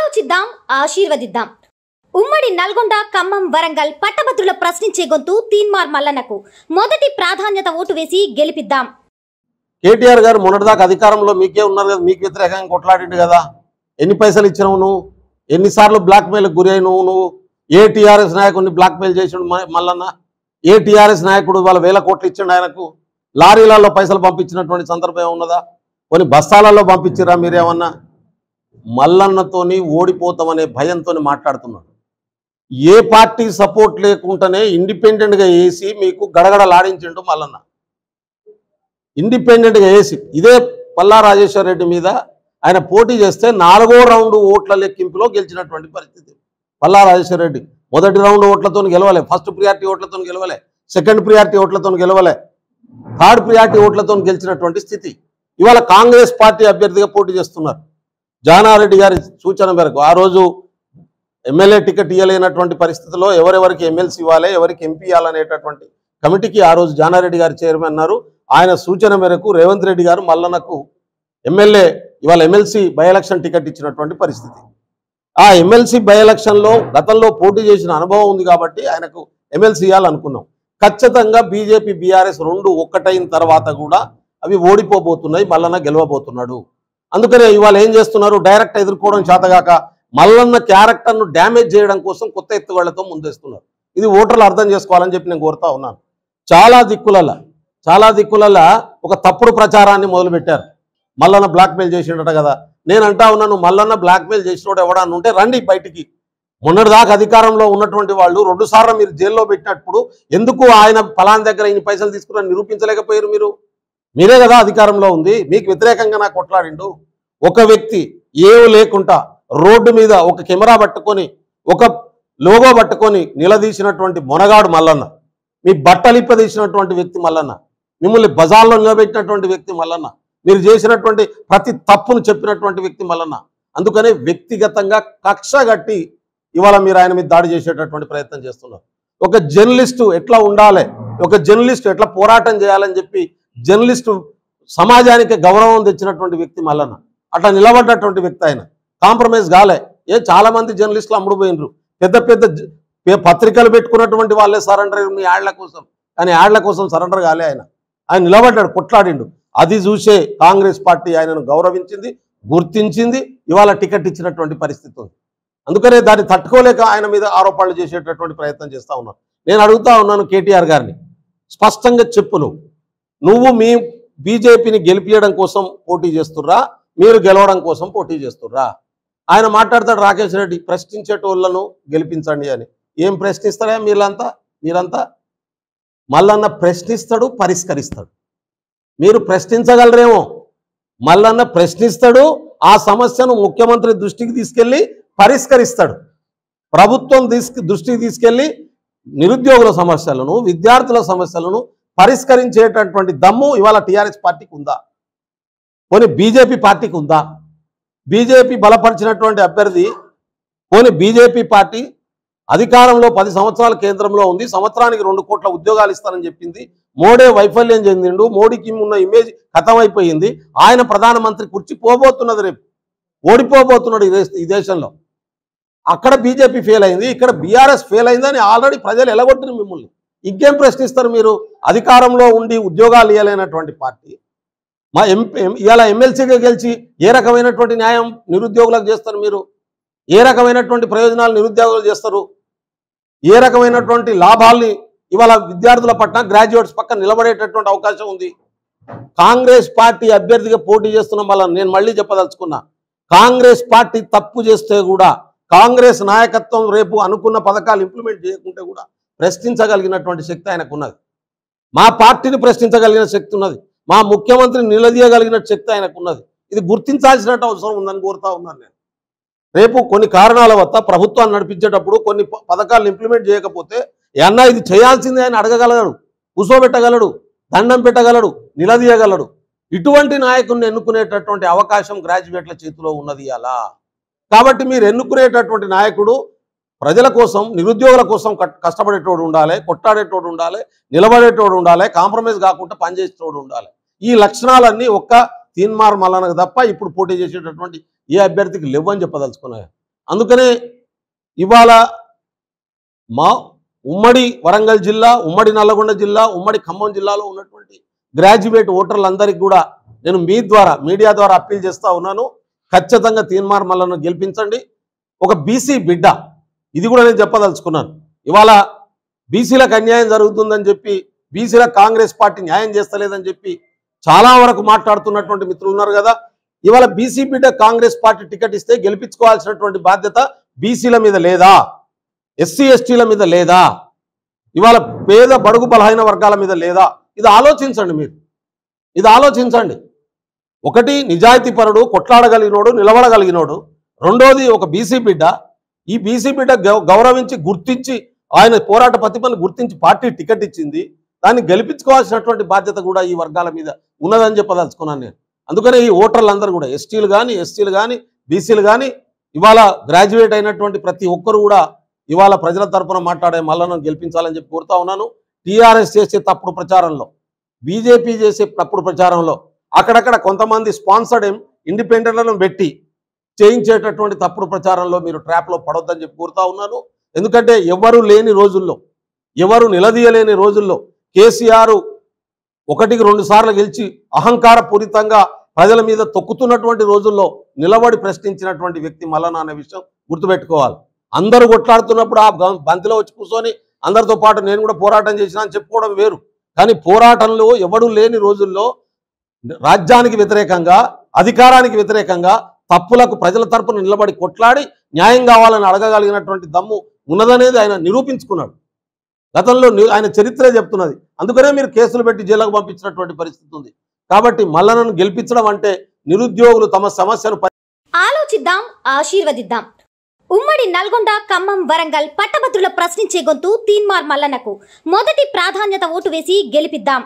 ఆలోచిద్దాం, ఆశీర్వదిద్దాం. ఉమ్మడి నల్గొండ, ఖమ్మం, వరంగల్ పట్టభద్రుల ప్రశ్నించే గొంతు తీన్మార్ మల్లన్నకు మొదటి ప్రాధాన్యత ఓటు వేసి గెలిపిద్దాం. కేటీఆర్ గారు మొన్నటిదాకా అధికారంలో మీకే ఉన్నారు కదా, మీకు వ్యతిరేకంగా కొట్లాడిండు కదా. ఎన్ని పైసలు ఇచ్చినావు నువ్వు? ఎన్నిసార్లు బ్లాక్మెయిల్కి గురి అయినావు నువ్వు? ఏ టీఆర్ఎస్ నాయకుడిని బ్లాక్మెయిల్ చేసిండు మల్లన్న? ఏ టీఆర్ఎస్ నాయకుడు వాళ్ళ 1000 కోట్లు ఇచ్చిండు ఆయనకు? లారీలలో పైసలు పంపించినటువంటి సందర్భం ఏమున్నదా? కొన్ని బస్తాలలో పంపించిరా మీరేమన్నా? మల్లన్నతోని ఓడిపోతామనే భయంతో మాట్లాడుతున్నాడు. ఏ పార్టీ సపోర్ట్ లేకుండానే ఇండిపెండెంట్గా వేసి మీకు గడగడలాడించిండు మల్లన్న. ఇండిపెండెంట్గా వేసి ఇదే పల్లా రాజేశ్వర్ రెడ్డి మీద ఆయన పోటీ చేస్తే 4వ రౌండ్ ఓట్ల లెక్కింపులో గెలిచినటువంటి పరిస్థితి. పల్లా రాజేశ్వర్ రెడ్డి మొదటి రౌండ్ ఓట్లతో గెలవలే, ఫస్ట్ ప్రియారిటీ ఓట్లతో గెలవలే, సెకండ్ ప్రియారిటీ ఓట్లతో గెలవలే, థర్డ్ ప్రియారిటీ ఓట్లతో గెలిచినటువంటి స్థితి. ఇవాళ కాంగ్రెస్ పార్టీ అభ్యర్థిగా పోటీ చేస్తున్నారు. జానారెడ్డి గారి సూచన మేరకు ఆ రోజు ఎమ్మెల్యే టికెట్ ఇవ్వలేనటువంటి పరిస్థితిలో ఎవరెవరికి ఎమ్మెల్సీ ఇవ్వాలి, ఎవరికి ఎంపీ ఇవ్వాలనేటటువంటి కమిటీకి ఆ రోజు జానారెడ్డి గారు చైర్మన్ అన్నారు. ఆయన సూచన మేరకు రేవంత్ రెడ్డి గారు మల్లన్నకు ఎమ్మెల్యే ఇవాళ ఎమ్మెల్సీ బై ఎలక్షన్ టికెట్ ఇచ్చినటువంటి పరిస్థితి. ఆ ఎమ్మెల్సీ బై ఎలక్షన్లో గతంలో పోటీ చేసిన అనుభవం ఉంది కాబట్టి ఆయనకు ఎమ్మెల్సీ ఇవ్వాలనుకున్నాం. ఖచ్చితంగా బీజేపీ బీఆర్ఎస్ రెండు ఒక్కటైన తర్వాత కూడా అవి ఓడిపోబోతున్నాయి, మల్లన్న గెలవబోతున్నాడు. అందుకనే ఇవాళ ఏం చేస్తున్నారు, డైరెక్ట్ ఎదుర్కోవడం చేతగాక మల్లన్న క్యారెక్టర్ను డ్యామేజ్ చేయడం కోసం కొత్త ఎత్తుగళ్లతో ముందేస్తున్నారు. ఇది ఓటర్లు అర్థం చేసుకోవాలని చెప్పి నేను కోరుతా ఉన్నాను. చాలా దిక్కులల్లా ఒక తప్పుడు ప్రచారాన్ని మొదలుపెట్టారు. మల్లన్న బ్లాక్మెయిల్ చేసిండట కదా. నేను అంటా ఉన్నాను, మల్లన్న బ్లాక్మెయిల్ చేసినోడు ఎవడన్నా ఉంటే రండి బయటికి. మొన్నటిదాకా అధికారంలో ఉన్నటువంటి వాళ్ళు 2 సార్లు మీరు జైల్లో పెట్టినప్పుడు ఎందుకు ఆయన ఫలాన్ దగ్గర ఇన్ని పైసలు తీసుకుని నిరూపించలేకపోయారు? మీరే కదా అధికారంలో ఉంది, మీకు వ్యతిరేకంగా నాకు కొట్లాడిండు. ఒక వ్యక్తి ఏమీ లేకుండా రోడ్డు మీద ఒక కెమెరా పట్టుకొని ఒక లోగో పట్టుకొని నిలదీసినటువంటి మొనగాడు మల్లన్న. మీ బట్టలిప్పదీసినటువంటి వ్యక్తి మల్లన్న. మిమ్మల్ని బజార్లో నిలబెట్టినటువంటి వ్యక్తి మల్లన్న. మీరు చేసినటువంటి ప్రతి తప్పును చెప్పినటువంటి వ్యక్తి మల్లన్న. అందుకనే వ్యక్తిగతంగా కక్ష గట్టి ఇవాళ మీరు ఆయన మీద దాడి చేసేటటువంటి ప్రయత్నం చేస్తున్నారు. ఒక జర్నలిస్టు ఎట్లా ఉండాలి, ఒక జర్నలిస్టు ఎట్లా పోరాటం చేయాలని చెప్పి జర్నలిస్టు సమాజానికి గౌరవం తెచ్చినటువంటి వ్యక్తి మల్లన్న. అట్లా నిలబడ్డటువంటి వ్యక్తి ఆయన. కాంప్రమైజ్ కాలే. చాలా మంది జర్నలిస్టులు అమ్ముడుపోయినరు. పెద్ద పత్రికలు పెట్టుకున్నటువంటి వాళ్ళే సరెండర్ మీ యాడ్ల కోసం, కానీ యాడ్ల కోసం సరెండర్ కాలే ఆయన. ఆయన నిలబడ్డాడు, కొట్లాడిండు. అది చూసే కాంగ్రెస్ పార్టీ ఆయనను గౌరవించింది, గుర్తించింది, ఇవాళ టికెట్ ఇచ్చినటువంటి పరిస్థితి ఉంది. అందుకనే దాన్ని తట్టుకోలేక ఆయన మీద ఆరోపణలు చేసేటటువంటి ప్రయత్నం చేస్తూ ఉన్నారు. నేను అడుగుతా ఉన్నాను కేటీఆర్ గారిని, స్పష్టంగా చెప్పు, నువ్వు మీ బీజేపీని గెలిపించడం కోసం పోటీ చేస్తుర్రా, మీరు గెలవడం కోసం పోటీ చేస్తుర్రా? ఆయన మాట్లాడతాడు, రాకేష్ రెడ్డి ప్రశ్నించేటోళ్లను గెలిపించండి అని. ఏం ప్రశ్నిస్తారా మీరంతా? మల్లన్న ప్రశ్నిస్తాడు, పరిష్కరిస్తాడు. మీరు ప్రశ్నించగలరేమో, మల్లన్న ప్రశ్నిస్తాడు, ఆ సమస్యను ముఖ్యమంత్రి దృష్టికి తీసుకెళ్ళి పరిష్కరిస్తాడు. ప్రభుత్వం దృష్టికి తీసుకెళ్ళి నిరుద్యోగుల సమస్యలను, విద్యార్థుల సమస్యలను పరిష్కరించేటటువంటి దమ్ము ఇవాళ టీఆర్ఎస్ పార్టీకి ఉందా? పోనీ బీజేపీ పార్టీకి ఉందా? బీజేపీ బలపరిచినటువంటి అభ్యర్థి, పోనీ బీజేపీ పార్టీ అధికారంలో 10 సంవత్సరాల కేంద్రంలో ఉంది, సంవత్సరానికి 2 కోట్ల ఉద్యోగాలు ఇస్తానని చెప్పింది. మోడీ వైఫల్యం చెందిండు, మోడీకి ఉన్న ఇమేజ్ ఖతమైపోయింది. ఆయన ప్రధానమంత్రి కుర్చీ పోబోతున్నది, రేపు ఓడిపోబోతున్నాడు ఈ దేశంలో. అక్కడ బీజేపీ ఫెయిల్ అయింది, ఇక్కడ బీఆర్ఎస్ ఫెయిల్ అయిందని ఆల్రెడీ ప్రజలు ఎలగొట్టిన మిమ్మల్ని. ఇంకేం ప్రశ్నిస్తారు మీరు? అధికారంలో ఉండి ఉద్యోగాలు ఇవ్వలేనటువంటి పార్టీ ఇలా ఎమ్మెల్సీగా గెలిచి ఏ రకమైనటువంటి న్యాయం నిరుద్యోగులకు చేస్తారు? మీరు ఏ రకమైనటువంటి ప్రయోజనాలు నిరుద్యోగులు చేస్తారు? ఏ రకమైనటువంటి లాభాల్ని ఇవాళ విద్యార్థుల పట్ల, గ్రాడ్యుయేట్స్ పక్కన నిలబడేటటువంటి అవకాశం ఉంది? కాంగ్రెస్ పార్టీ అభ్యర్థిగా పోటీ చేస్తున్న వల్ల నేను మళ్ళీ చెప్పదలుచుకున్నా, కాంగ్రెస్ పార్టీ తప్పు చేస్తే కూడా, కాంగ్రెస్ నాయకత్వం రేపు అనుకున్న పథకాలు ఇంప్లిమెంట్ చేయకుంటే కూడా ప్రశ్నించగలిగినటువంటి శక్తి ఆయనకు ఉన్నది. మా పార్టీని ప్రశ్నించగలిగిన శక్తి ఉన్నది, మా ముఖ్యమంత్రిని నిలదీయగలిగిన శక్తి ఆయనకు ఉన్నది. ఇది గుర్తించాల్సిన అవసరం ఉందని కోరుతా ఉన్నాను నేను. రేపు కొన్ని కారణాల వల్ల ప్రభుత్వాన్ని నడిపించేటప్పుడు కొన్ని పథకాలను ఇంప్లిమెంట్ చేయకపోతే అన్నా ఇది చేయాల్సిందే అని అడగగలడు, కూర్చోబెట్టగలడు, దండం పెట్టగలడు, నిలదీయగలడు. ఇటువంటి నాయకుడిని ఎన్నుకునేటటువంటి అవకాశం గ్రాడ్యుయేట్ల చేతిలో ఉన్నది అలా. కాబట్టి మీరు ఎన్నుకునేటటువంటి నాయకుడు ప్రజల కోసం, నిరుద్యోగుల కోసం కష్టపడేటోడు ఉండాలి, కొట్టాడేటోడు ఉండాలి, నిలబడేటోడు ఉండాలి, కాంప్రమైజ్ కాకుండా పనిచేసేటోడు ఉండాలి. ఈ లక్షణాలన్నీ ఒక్క తీన్మార్ మల్లన్నకు తప్ప ఇప్పుడు పోటీ చేసేటటువంటి ఏ అభ్యర్థికి లేవని చెప్పదలుచుకున్నాయి. అందుకనే ఇవాళ మా ఉమ్మడి వరంగల్ జిల్లా, ఉమ్మడి నల్లగొండ జిల్లా, ఉమ్మడి ఖమ్మం జిల్లాలో ఉన్నటువంటి గ్రాడ్యుయేట్ ఓటర్లందరికీ కూడా నేను మీ ద్వారా, మీడియా ద్వారా అప్పీల్ చేస్తూ ఉన్నాను. ఖచ్చితంగా తీన్మార్ మల్లన్నను గెలిపించండి. ఒక బీసీ బిడ్డ, ఇది కూడా నేను చెప్పదలుచుకున్నాను. ఇవాళ బీసీలకు అన్యాయం జరుగుతుందని చెప్పి, బీసీలకు కాంగ్రెస్ పార్టీ న్యాయం చేస్తలేదని చెప్పి చాలా వరకు మాట్లాడుతున్నటువంటి మిత్రులు ఉన్నారు కదా. ఇవాళ బీసీ బిడ్డ కాంగ్రెస్ పార్టీ టికెట్ ఇస్తే గెలిపించుకోవాల్సినటువంటి బాధ్యత బీసీల మీద లేదా? ఎస్సీ ఎస్టీల మీద లేదా? ఇవాళ పేద బడుగు బలహీన వర్గాల మీద లేదా? ఇది ఆలోచించండి. మీరు ఇది ఆలోచించండి. ఒకటి, నిజాయితీపరుడు, కొట్లాడగలిగినోడు, నిలబడగలిగినోడు. రెండోది, ఒక బీసీ బిడ్డ. ఈ బీసీ బిడ్డ గౌరవించి, గుర్తించి, ఆయన పోరాట ప్రతిభను గుర్తించి పార్టీ టికెట్ ఇచ్చింది. దాన్ని గెలిపించుకోవాల్సినటువంటి బాధ్యత కూడా ఈ వర్గాల మీద ఉన్నదని చెప్పదలుచుకున్నాను నేను. అందుకనే ఈ ఓటర్లందరూ కూడా, ఎస్టీలు కానీ, ఎస్సీలు కానీ, బీసీలు కానీ, ఇవాళ గ్రాడ్యుయేట్ అయినటువంటి ప్రతి ఒక్కరు కూడా ఇవాళ ప్రజల తరపున మాట్లాడే మల్లన్నను గెలిపించాలని చెప్పి కోరుతా ఉన్నాను. టీఆర్ఎస్ చేసే తప్పుడు ప్రచారంలో, బీజేపీ చేసే తప్పుడు ప్రచారంలో, అక్కడక్కడ కొంతమంది స్పాన్సర్డ్ ఇండిపెండెంట్లను పెట్టి చేయించేటటువంటి తప్పుడు ప్రచారంలో మీరు ట్రాప్లో పడొద్దని చెప్పి కోరుతా ఉన్నాను. ఎందుకంటే ఎవరు లేని రోజుల్లో, ఎవరు నిలదీయలేని రోజుల్లో కేసీఆర్ 1-2 సార్లు గెలిచి అహంకారపూరితంగా ప్రజల మీద తొక్కుతున్నటువంటి రోజుల్లో నిలబడి ప్రశ్నించినటువంటి వ్యక్తి మల్లన్న అనే విషయం గుర్తుపెట్టుకోవాలి. అందరూ కొట్లాడుతున్నప్పుడు ఆ బంతిలో వచ్చి కూర్చొని అందరితో పాటు నేను కూడా పోరాటం చేసినా అని చెప్పుకోవడం వేరు. కానీ పోరాటంలో ఎవడు లేని రోజుల్లో రాజ్యానికి వ్యతిరేకంగా, అధికారానికి వ్యతిరేకంగా, తప్పులకు ప్రజల తరపున నిలబడి కొట్లాడి న్యాయం కావాలని అడగగలిగినటువంటి దమ్ము ఉన్నదనేది ఆయన నిరూపించుకున్నాడు. గతంలో ఆయన చరిత్రే చెప్తున్నది. అందుకనే మీరు కేసులు పెట్టి జైలుకు పంపించినటువంటి పరిస్థితి ఉంది. కాబట్టి మల్లన్నను గెలిపించడం అంటే నిరుద్యోగులు తమ సమస్యను ఆలోచిద్దాం, ఆశీర్వదిద్దాం. ఉమ్మడి నల్గొండ, ఖమ్మం, వరంగల్ పట్టభద్రుల ప్రశ్నించే గొంతు తీన్మార్ మల్లన్నకు మొదటి ప్రాధాన్యత ఓటు వేసి గెలిపిద్దాం.